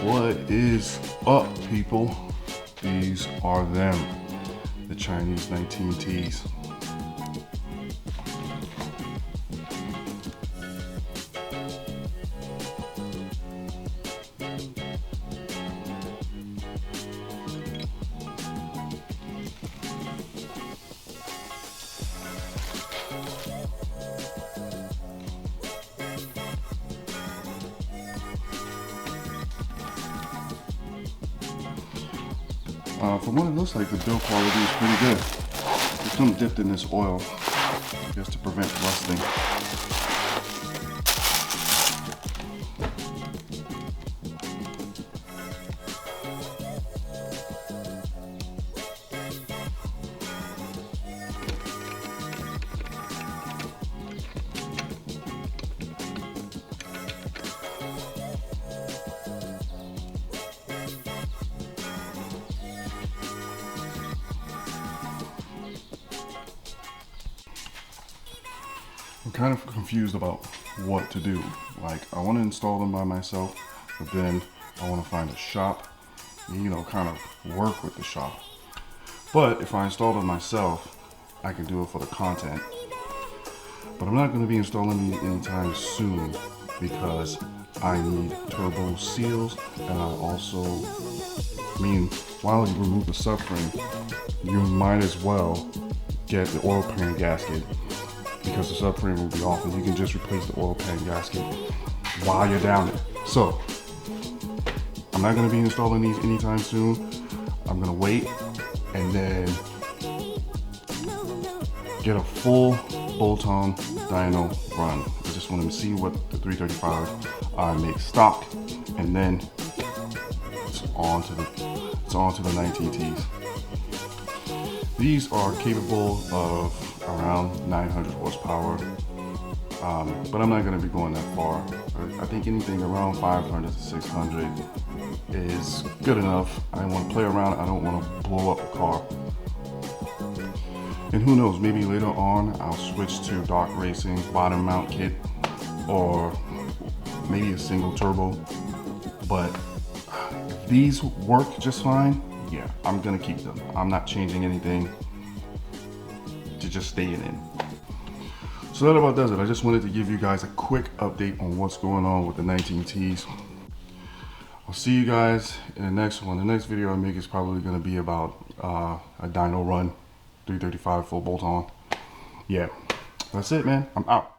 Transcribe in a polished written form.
What is up, people? These are them, the Chinese 19Ts. From what it looks like, the build quality is pretty good. They come dipped in this oil just to prevent rusting. I'm kind of confused about what to do. Like, I want to install them by myself, but then I want to find a shop, kind of work with the shop. But if I install them myself, I can do it for the content. But I'm not going to be installing these anytime soon because I need turbo seals, and I also, while you remove the subframe, you might as well get the oil pan gasket, because the subframe will be off and you can just replace the oil pan gasket while you're down there. So I'm not going to be installing these anytime soon. I'm going to wait and then get a full bolt-on dyno run. I just want to see what the 335 I make stock, and then it's on to the 19Ts. These are capable of around 900 horsepower, but I'm not going to be going that far. I think anything around 500 to 600 is good enough. I want to play around. I don't want to blow up the car. And who knows, maybe later on I'll switch to Dark Racing bottom mount kit, or maybe a single turbo. But if these work just fine, yeah, I'm gonna keep them. I'm not changing anything to just stay in. So that about does it. I just wanted to give you guys a quick update on what's going on with the 19Ts. I'll see you guys in the next one. The next video I make is probably gonna be about a dyno run, 335 full bolt on. Yeah, that's it, man. I'm out.